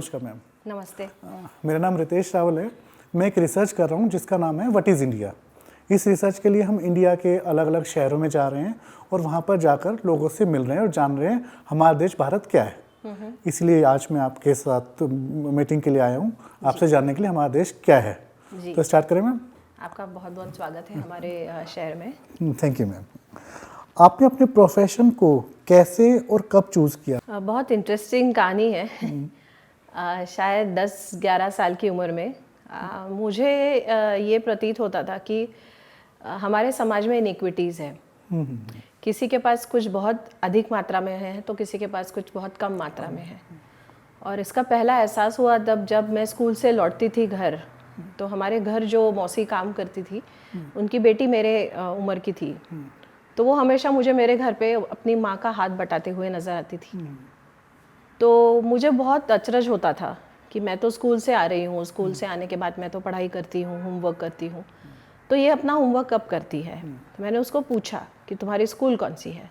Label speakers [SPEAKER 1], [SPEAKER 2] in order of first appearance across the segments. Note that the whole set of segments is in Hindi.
[SPEAKER 1] नमस्कार मैम।
[SPEAKER 2] नमस्ते।
[SPEAKER 1] मेरा नाम रितेश रावल है। मैं एक रिसर्च कर रहा हूँ जिसका नाम है व्हाट इज़ इंडिया। इस रिसर्च के लिए हम इंडिया के अलग अलग शहरों में जा रहे हैं और वहाँ पर जाकर लोगों से मिल रहे हैं और जान रहे हैं हमारा देश भारत क्या है। इसलिए आज मैं आपके साथ मीटिंग के लिए आया हूँ, आपसे जानने के लिए हमारा देश क्या है। तो स्टार्ट करें मैम।
[SPEAKER 2] आपका बहुत बहुत स्वागत है हमारे शहर में।
[SPEAKER 1] Thank you ma'am. आपने अपने प्रोफेशन को कैसे और कब चूज़ किया?
[SPEAKER 2] बहुत इंटरेस्टिंग कहानी है। शायद 10-11 साल की उम्र में मुझे ये प्रतीत होता था कि हमारे समाज में इनइक्विटीज़ है। किसी के पास कुछ बहुत अधिक मात्रा में है तो किसी के पास कुछ बहुत कम मात्रा में है। और इसका पहला एहसास हुआ तब जब मैं स्कूल से लौटती थी घर, तो हमारे घर जो मौसी काम करती थी उनकी बेटी मेरे उम्र की थी, तो वो हमेशा मुझे मेरे घर पे अपनी माँ का हाथ बटाते हुए नज़र आती थी। तो मुझे बहुत अचरज होता था कि मैं तो स्कूल से आ रही हूँ, स्कूल से आने के बाद मैं तो पढ़ाई करती हूँ, होमवर्क करती हूँ, तो ये अपना होमवर्क कब करती है। तो मैंने उसको पूछा कि तुम्हारी स्कूल कौन सी है,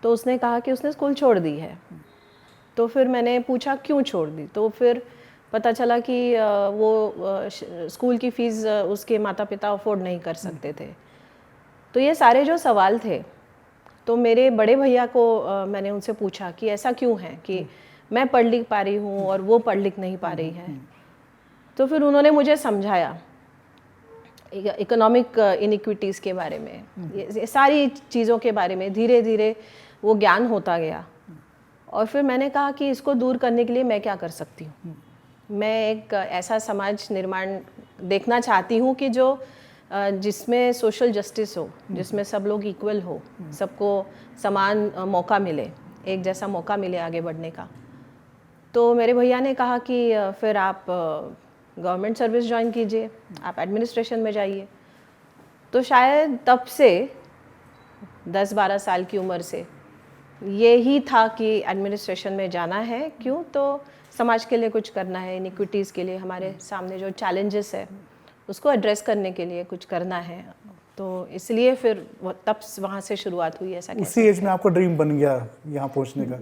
[SPEAKER 2] तो उसने कहा कि उसने स्कूल छोड़ दी है। तो फिर मैंने पूछा क्यों छोड़ दी, तो फिर पता चला कि वो स्कूल की फ़ीस उसके माता पिता अफोर्ड नहीं कर सकते थे। तो ये सारे जो सवाल थे, तो मेरे बड़े भैया को मैंने उनसे पूछा कि ऐसा क्यों है कि मैं पढ़ लिख पा रही हूँ और वो पढ़ लिख नहीं पा रही है। तो फिर उन्होंने मुझे समझाया इकोनॉमिक इनइक्विटीज़ के बारे में, ये सारी चीज़ों के बारे में धीरे धीरे वो ज्ञान होता गया। और फिर मैंने कहा कि इसको दूर करने के लिए मैं क्या कर सकती हूँ। मैं एक ऐसा समाज निर्माण देखना चाहती हूँ कि जो जिसमें सोशल जस्टिस हो, जिसमें सब लोग इक्वल हो, सबको समान मौका मिले, एक जैसा मौका मिले आगे बढ़ने का। तो मेरे भैया ने कहा कि फिर आप गवर्नमेंट सर्विस ज्वाइन कीजिए, आप एडमिनिस्ट्रेशन में जाइए। तो शायद तब से 10-12 साल की उम्र से ये ही था कि एडमिनिस्ट्रेशन में जाना है। क्यों? तो समाज के लिए कुछ करना है, इनइक्विटीज़ के लिए, हमारे सामने जो चैलेंजेस है उसको एड्रेस करने के लिए कुछ करना है। तो इसलिए फिर तब वहाँ से शुरुआत हुई। ऐसा
[SPEAKER 1] उसी एज में आपको ड्रीम बन गया यहाँ पहुँचने का?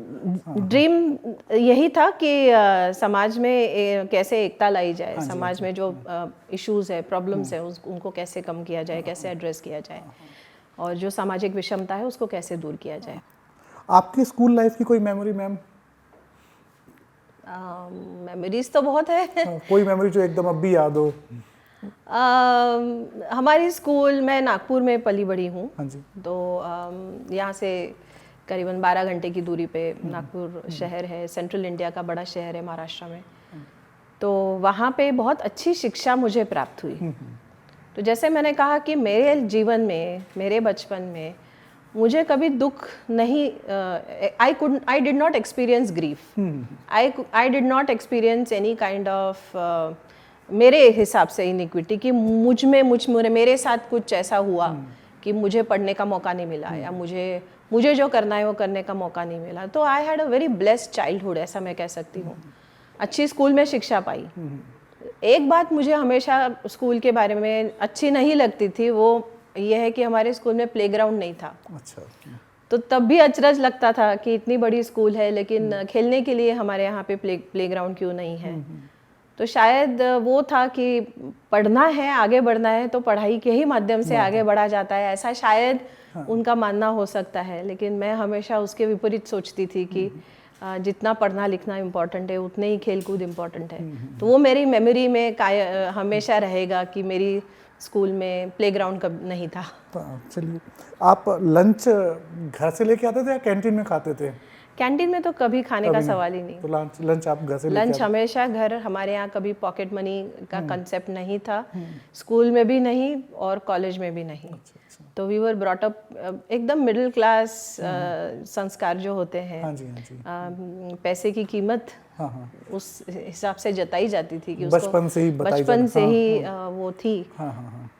[SPEAKER 2] ड्रीम यही था कि समाज में कैसे एकता लाई जाए, समाज में जो इश्यूज है, प्रॉब्लम्स है, उनको कैसे कम किया जाए, कैसे एड्रेस किया जाए, और जो सामाजिक विषमता है उसको कैसे दूर किया जाए।
[SPEAKER 1] आपकी स्कूल लाइफ की कोई मेमोरी मैम?
[SPEAKER 2] मेमोरीज तो बहुत है।
[SPEAKER 1] कोई मेमोरी जो एकदम अब भी याद हो?
[SPEAKER 2] हमारी स्कूल, मैं नागपुर में पली बड़ी हूँ।
[SPEAKER 1] हाँ जी।
[SPEAKER 2] तो यहाँ से करीबन 12 घंटे की दूरी पे नागपुर शहर है, सेंट्रल इंडिया का बड़ा शहर है महाराष्ट्र में। तो वहाँ पे बहुत अच्छी शिक्षा मुझे प्राप्त हुई। तो जैसे मैंने कहा कि मेरे जीवन में, मेरे बचपन में मुझे कभी दुख नहीं, I did not experience grief, I did not experience any kind of, मेरे हिसाब से इनइक्विटी कि मेरे साथ कुछ ऐसा हुआ कि मुझे पढ़ने का मौका नहीं मिला या मुझे जो करना है वो करने का मौका नहीं मिला। तो I had a very blessed childhood, ऐसा मैं कह सकती हूँ। अच्छी स्कूल में शिक्षा पाई। एक बात मुझे हमेशा स्कूल के बारे में अच्छी नहीं लगती थी, वो ये है कि हमारे स्कूल में प्लेग्राउंड नहीं था।
[SPEAKER 1] अच्छा।
[SPEAKER 2] तो तब भी अचरज लगता था कि इतनी बड़ी स्कूल है लेकिन खेलने के लिए हमारे यहाँ पे प्लेग्राउंड क्यों नहीं है। तो शायद वो था कि पढ़ना है, आगे बढ़ना है तो पढ़ाई के ही माध्यम से आगे बढ़ा जाता है, ऐसा शायद उनका मानना हो सकता है। लेकिन मैं हमेशा उसके विपरीत सोचती थी कि जितना पढ़ना लिखना इम्पोर्टेंट है उतने ही खेलकूद इम्पोर्टेंट है। तो वो मेरी मेमोरी में हमेशा रहेगा कि मेरी स्कूल में प्लेग्राउंड कब नहीं था।
[SPEAKER 1] चलिए, आप लंच घर से लेके आते थे या कैंटीन में खाते थे?
[SPEAKER 2] कैंटीन में तो कभी खाने का सवाल ही नहीं।
[SPEAKER 1] तो लंच आप घर से लेके
[SPEAKER 2] लंच हमेशा घर, हमारे यहाँ कभी पॉकेट मनी का कंसेप्ट नहीं था, स्कूल में भी नहीं और कॉलेज में भी नहीं। तो वी वर ब्रॉट अप एकदम मिडिल क्लास संस्कार जो होते हैं।
[SPEAKER 1] हाँ जी, हाँ जी।
[SPEAKER 2] पैसे की कीमत उस हिसाब से जताई जाती थी कि
[SPEAKER 1] बचपन से ही
[SPEAKER 2] वो थी।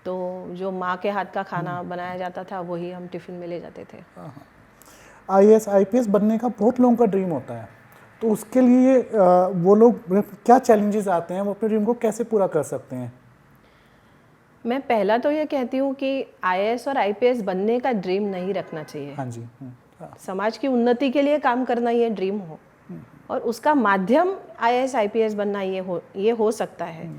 [SPEAKER 2] तो जो माँ के हाथ का खाना बनाया जाता था वही हम टिफिन में ले जाते थे।
[SPEAKER 1] IAS IPS बनने का बहुत लोगों का ड्रीम होता है, तो उसके लिए वो लोग क्या चैलेंजेस आते हैं, वो अपने ड्रीम को कैसे पूरा कर सकते हैं?
[SPEAKER 2] मैं पहला तो ये कहती हूँ कि IAS और IPS बनने का ड्रीम नहीं रखना चाहिए।
[SPEAKER 1] हाँ जी।
[SPEAKER 2] समाज की उन्नति के लिए काम करना ये ड्रीम हो। और उसका माध्यम IAS IPS बनना ये हो सकता है।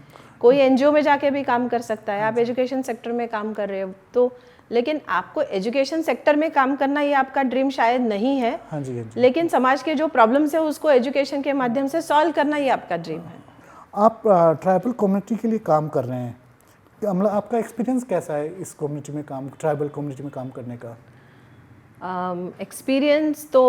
[SPEAKER 2] कोई NGO में जाके भी काम कर सकता है, आप एजुकेशन सेक्टर में काम कर रहे हो तो, लेकिन आपको एजुकेशन सेक्टर में काम करना ये आपका ड्रीम शायद नहीं है।
[SPEAKER 1] हाँ जी, हाँ जी।
[SPEAKER 2] लेकिन समाज के जो प्रॉब्लम्स है उसको एजुकेशन के माध्यम से सॉल्व करना ये आपका ड्रीम है।
[SPEAKER 1] आप ट्राइबल कम्युनिटी के लिए काम कर रहे हैं, मतलब आपका एक्सपीरियंस कैसा है इस कम्युनिटी में काम, ट्राइबल कम्युनिटी में काम करने का?
[SPEAKER 2] एक्सपीरियंस तो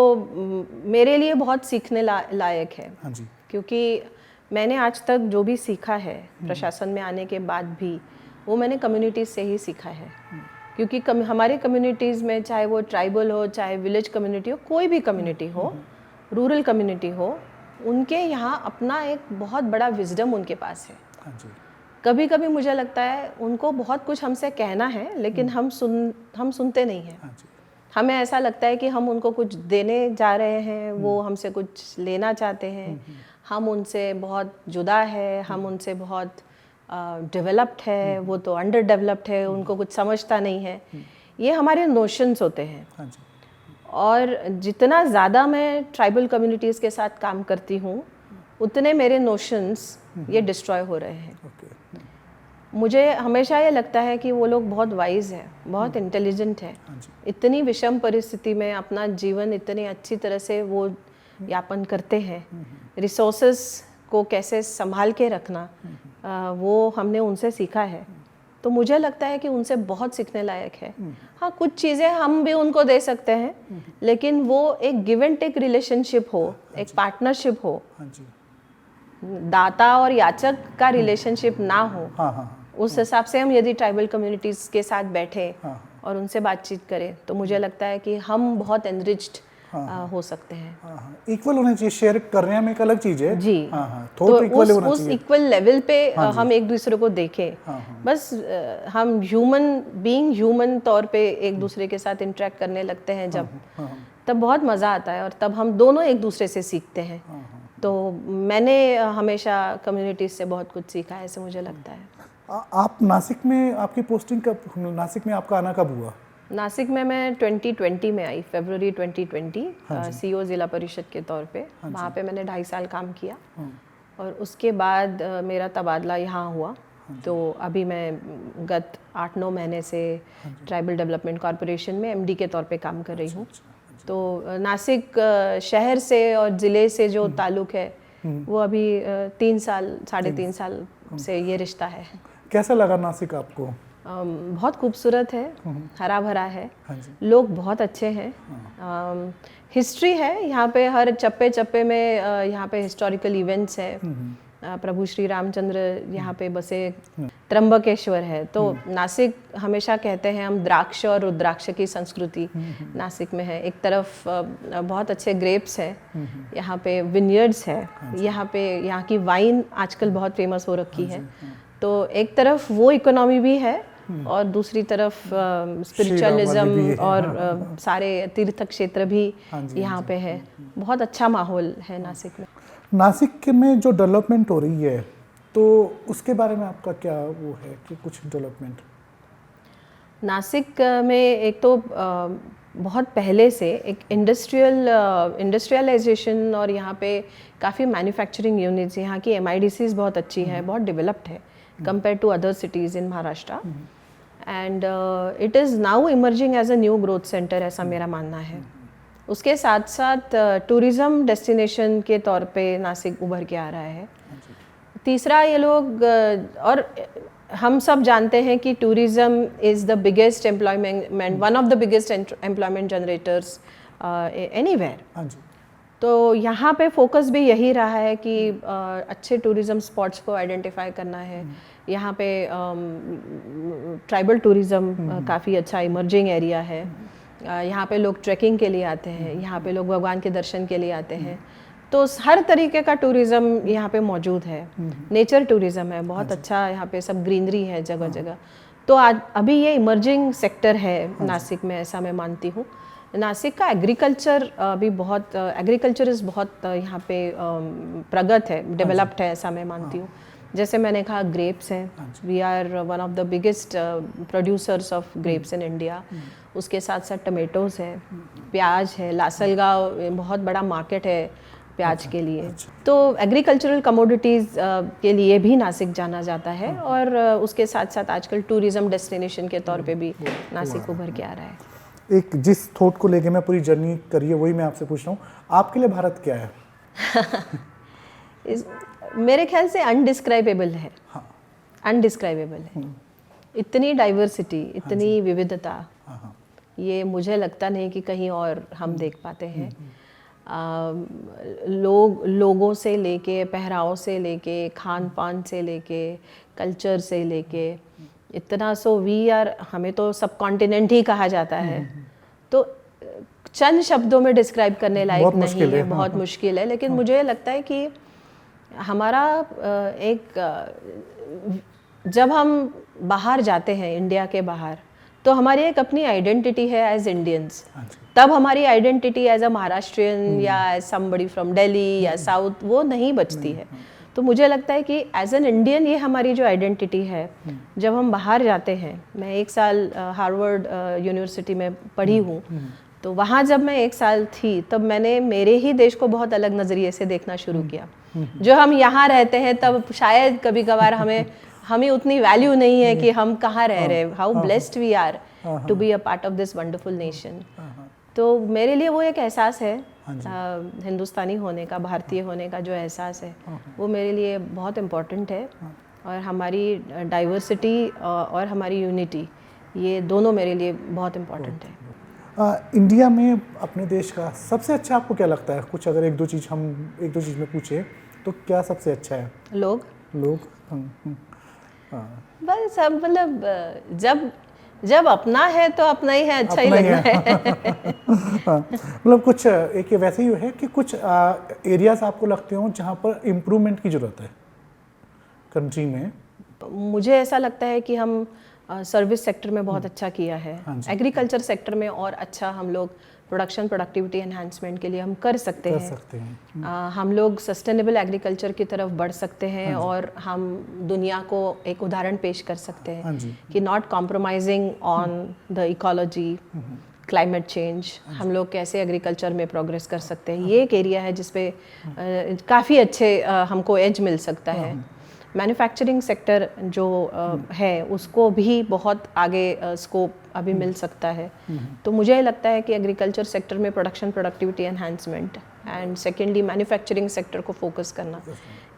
[SPEAKER 2] मेरे लिए बहुत सीखने लायक है।
[SPEAKER 1] हाँ जी।
[SPEAKER 2] क्योंकि मैंने आज तक जो भी सीखा है प्रशासन में आने के बाद भी, वो मैंने कम्युनिटीज़ से ही सीखा है। क्योंकि हमारे कम्युनिटीज़ में, चाहे वो ट्राइबल हो, चाहे विलेज कम्युनिटी हो, कोई भी कम्युनिटी हो, रूरल कम्युनिटी हो, उनके यहाँ अपना एक बहुत बड़ा विजडम उनके पास है।
[SPEAKER 1] हाँ जी।
[SPEAKER 2] कभी कभी मुझे लगता है उनको बहुत कुछ हमसे कहना है, लेकिन हम सुनते नहीं हैं।
[SPEAKER 1] हाँ जी।
[SPEAKER 2] हमें ऐसा लगता है कि हम उनको कुछ देने जा रहे हैं, वो हमसे कुछ लेना चाहते हैं, हम उनसे बहुत जुदा है, हम उनसे बहुत डेवलप्ड है, वो तो अंडर डेवलप्ड है, उनको कुछ समझता नहीं है। ये हमारे नोशंस होते हैं।
[SPEAKER 1] हाँ जी।
[SPEAKER 2] और जितना ज़्यादा मैं ट्राइबल कम्युनिटीज़ के साथ काम करती हूँ, उतने मेरे नोशंस ये डिस्ट्रॉय हो रहे हैं।
[SPEAKER 1] ओके।
[SPEAKER 2] मुझे हमेशा ये लगता है कि वो लोग बहुत वाइज है, बहुत इंटेलिजेंट है।
[SPEAKER 1] हाँ जी।
[SPEAKER 2] इतनी विषम परिस्थिति में अपना जीवन इतनी अच्छी तरह से वो यापन करते हैं। रिसोर्सेस को कैसे संभाल के रखना, वो हमने उनसे सीखा है। तो मुझे लगता है कि उनसे बहुत सीखने लायक है। हाँ, कुछ चीज़ें हम भी उनको दे सकते हैं, लेकिन वो एक गिव एंड टेक रिलेशनशिप हो, एक पार्टनरशिप हो,
[SPEAKER 1] हाँ जी।
[SPEAKER 2] दाता और याचक का रिलेशनशिप ना हो।
[SPEAKER 1] हाँ हाँ।
[SPEAKER 2] उस हिसाब से हम यदि ट्राइबल कम्युनिटीज़ के साथ बैठे
[SPEAKER 1] हाँ।
[SPEAKER 2] और उनसे बातचीत करें, तो मुझे लगता है कि हम बहुत एनरिच्ड हो सकते हैं।
[SPEAKER 1] हाँ हाँ, इक्वल होना चाहिए, शेयर करने में एक अलग चीज़ है।
[SPEAKER 2] जी।
[SPEAKER 1] हाँ हाँ,
[SPEAKER 2] तो
[SPEAKER 1] थोड़ा इक्वल होना
[SPEAKER 2] उस
[SPEAKER 1] चाहिए।
[SPEAKER 2] इक्वल लेवल पे हम एक दूसरे को देखें।
[SPEAKER 1] हाँ।
[SPEAKER 2] बस हम ह्यूमन तौर पे एक दूसरे के साथ इंटरेक्ट करने लगते हैं जब, तब बहुत मज़ा आता है और तब हम दोनों एक दूसरे से सीखते हैं। तो मैंने हमेशा कम्युनिटीज़ से बहुत कुछ सीखा है, ऐसे मुझे लगता है।
[SPEAKER 1] आप नासिक में, आपकी पोस्टिंग कब, नासिक में आपका आना कब हुआ?
[SPEAKER 2] नासिक में मैं 2020 में आई, फरवरी 2020, CEO ज़िला परिषद के तौर पे। वहाँ पे मैंने 2.5 साल काम किया और उसके बाद मेरा तबादला यहाँ हुआ। तो अभी मैं गत 8-9 महीने से ट्राइबल डेवलपमेंट कॉरपोरेशन में MD के तौर पे काम कर रही हूँ। तो नासिक शहर से और ज़िले से जो ताल्लुक़ है, वो अभी 3 साल, 3.5 साल से ये रिश्ता है।
[SPEAKER 1] कैसा लगा नासिक आपको?
[SPEAKER 2] बहुत खूबसूरत है, हरा भरा है,
[SPEAKER 1] हाँ जी।
[SPEAKER 2] लोग बहुत अच्छे हैं, हिस्ट्री है यहाँ पे, हर चप्पे चप्पे में यहाँ पे हिस्टोरिकल इवेंट्स है। प्रभु श्री रामचंद्र यहाँ पे बसे, त्र्यंबकेश्वर है। तो नासिक हमेशा कहते हैं हम, द्राक्ष और रुद्राक्ष की संस्कृति नासिक में है। एक तरफ बहुत अच्छे ग्रेप्स है, यहाँ पे विनयर्ड्स है, यहाँ पे यहाँ की वाइन आजकल बहुत फेमस हो रखी है। तो एक तरफ वो इकोनॉमी भी है और दूसरी तरफ स्पिरिचुअलिज्म और सारे तीर्थ क्षेत्र भी यहाँ पे है। बहुत अच्छा माहौल है नासिक में।
[SPEAKER 1] नासिक में जो डेवलपमेंट हो रही है, तो उसके बारे में आपका क्या वो है कि कुछ डेवलपमेंट?
[SPEAKER 2] नासिक में एक तो बहुत पहले से एक इंडस्ट्रियलाइजेशन और यहाँ पे काफ़ी मैन्युफैक्चरिंग यूनिट्स, यहाँ की MIDCs बहुत अच्छी है, बहुत डेवलप्ड है compared to other cities in Maharashtra, and it is now emerging as a new growth center, ऐसा मेरा मानना है। उसके साथ साथ टूरिज़्म डेस्टिनेशन के तौर पे नासिक उभर के आ रहा है। तीसरा, ये लोग और हम सब जानते हैं कि tourism is the biggest employment, one of the biggest employment generators anywhere. तो यहाँ पे फोकस भी यही रहा है कि अच्छे टूरिज़्म स्पॉट्स को आइडेंटिफाई करना है। यहाँ पे ट्राइबल टूरिज़्म काफ़ी अच्छा इमर्जिंग एरिया है। यहाँ पे लोग ट्रैकिंग के लिए आते हैं, यहाँ पे लोग भगवान के दर्शन के लिए आते हैं। तो हर तरीके का टूरिज़्म यहाँ पे मौजूद है। नेचर टूरिज़्म है, बहुत अच्छा, यहाँ पे सब ग्रीनरी है जगह जगह। तो आज अभी ये इमर्जिंग सेक्टर है नासिक में, ऐसा मैं मानती हूँ। नासिक का एग्रीकल्चर भी बहुत, एग्रीकल्चर इज़ बहुत यहाँ पे प्रगत है, डेवलप्ड है, ऐसा मैं मानती हूँ। जैसे मैंने कहा, ग्रेप्स हैं, we are one of the biggest producers of grapes in India. उसके साथ साथ टमेटोज़ है, प्याज है, लासलगांव बहुत बड़ा मार्केट है प्याज के लिए। तो एग्रीकल्चरल कमोडिटीज़ के लिए भी नासिक जाना जाता है और उसके साथ साथ आजकल टूरिज्म डेस्टिनेशन के तौर पे भी नासिक उभर के आ रहा है।
[SPEAKER 1] एक जिस थॉट को लेके मैं पूरी जर्नी करी है वही मैं आपसे पूछ रहा हूँ, आपके लिए भारत क्या है?
[SPEAKER 2] मेरे ख्याल से अनडिस्क्राइबेबल है। अनडिस्क्राइबेबल है। इतनी डाइवर्सिटी, इतनी विविधता, ये मुझे लगता नहीं कि कहीं और हम देख पाते हैं। लोगों से लेके, पहराव से लेके, खान पान से लेके, कल्चर से लेके, इतना हमें तो सब कॉन्टिनेंट ही कहा जाता है। तो चंद शब्दों में डिस्क्राइब करने लायक नहीं है, बहुत मुश्किल है। लेकिन मुझे लगता है कि हमारा जब हम बाहर जाते हैं, इंडिया के बाहर, तो हमारी एक अपनी आइडेंटिटी है एज इंडियंस। तब हमारी आइडेंटिटी एज अ महाराष्ट्रियन या एज समबडी फ्रॉम दिल्ली या साउथ वो नहीं बचती है। तो मुझे लगता है कि एज एन इंडियन ये हमारी जो आइडेंटिटी है, जब हम बाहर जाते हैं, मैं 1 साल हार्वर्ड यूनिवर्सिटी में पढ़ी हूँ, तो वहाँ जब मैं 1 साल थी तब मैंने मेरे ही देश को बहुत अलग नज़रिए से देखना शुरू किया। जो हम यहाँ रहते हैं तब शायद कभी कभार हमें उतनी वैल्यू नहीं है कि हम कहाँ रह रहे हैं, how blessed we are to be a part of this wonderful nation. तो मेरे लिए वो एक एहसास है, हिंदुस्तानी होने का, भारतीय होने का जो एहसास है, वो मेरे लिए बहुत इम्पोर्टेंट है। और हमारी डाइवर्सिटी और हमारी यूनिटी, ये दोनों मेरे लिए बहुत इम्पोर्टेंट है।
[SPEAKER 1] इंडिया में अपने देश का सबसे अच्छा आपको क्या लगता है? कुछ अगर एक दो चीज़ में पूछे तो क्या सबसे अच्छा है? लोग।
[SPEAKER 2] बस अब मतलब जब अपना है तो अपना ही है, अच्छा ही लगना है।
[SPEAKER 1] मतलब कुछ एक वैसे ही है कि कुछ एरियाज आपको लगते हो जहाँ पर इम्प्रूवमेंट की ज़रूरत है कंट्री में?
[SPEAKER 2] मुझे ऐसा लगता है कि हम सर्विस सेक्टर में बहुत अच्छा किया है। एग्रीकल्चर सेक्टर में और अच्छा हम लोग प्रोडक्टिविटी एनहांसमेंट के लिए हम कर सकते हैं। हम लोग सस्टेनेबल एग्रीकल्चर की तरफ बढ़ सकते हैं और हम दुनिया को एक उदाहरण पेश कर सकते हैं कि not compromising on the ecology, climate change, हम लोग कैसे एग्रीकल्चर में प्रोग्रेस कर सकते हैं। ये एक एरिया है जिसपे काफ़ी अच्छे हमको एज मिल सकता है। मैन्युफैक्चरिंग सेक्टर जो है उसको भी बहुत आगे स्कोप अभी मिल सकता है। तो मुझे लगता है कि एग्रीकल्चर सेक्टर में productivity enhancement and secondly manufacturing sector को फोकस करना,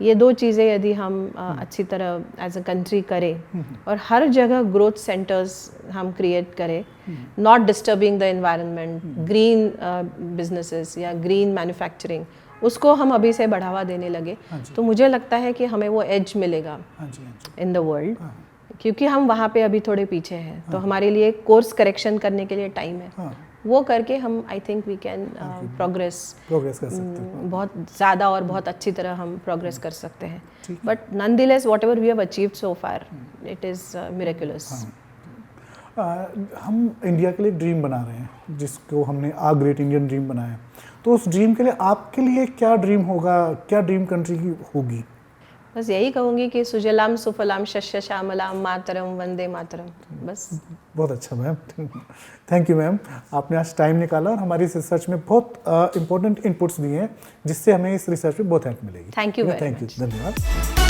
[SPEAKER 2] ये 2 चीज़ें यदि हम अच्छी तरह एज अ कंट्री करें और हर जगह ग्रोथ सेंटर्स हम क्रिएट करें, not disturbing the environment, green businesses या ग्रीन मैन्युफैक्चरिंग, उसको हम अभी से बढ़ावा देने लगे, तो मुझे लगता है कि हमें वो एज मिलेगा इन द वर्ल्ड, क्योंकि हम वहाँ पे अभी थोड़े पीछे हैं। तो हमारे लिए कोर्स करेक्शन करने के लिए टाइम है। वो करके हम I think we can progress कर सकते हैं, बहुत ज़्यादा और बहुत अच्छी तरह हम प्रोग्रेस कर सकते हैं। But nonetheless whatever we have achieved so far, it is miraculous.
[SPEAKER 1] हम इंडिया के लिए ड्रीम बना रहे हैं, जिसको हमने आ ग्रेट इंडियन ड्रीम बनाया, तो उस ड्रीम के लिए आपके लिए क्या ड्रीम होगा, क्या ड्रीम कंट्री की होगी?
[SPEAKER 2] बस यही कहूँगी कि सुजलाम सुफलाम शस्य श्यामलाम मातरम वंदे मातरम, बस।
[SPEAKER 1] बहुत अच्छा मैम, थैंक यू मैम, आपने आज टाइम निकाला और हमारी इस रिसर्च में बहुत इंपॉर्टेंट इनपुट्स दिए हैं, जिससे हमें इस रिसर्च में बहुत हेल्प मिलेगी।
[SPEAKER 2] थैंक यू, धन्यवाद।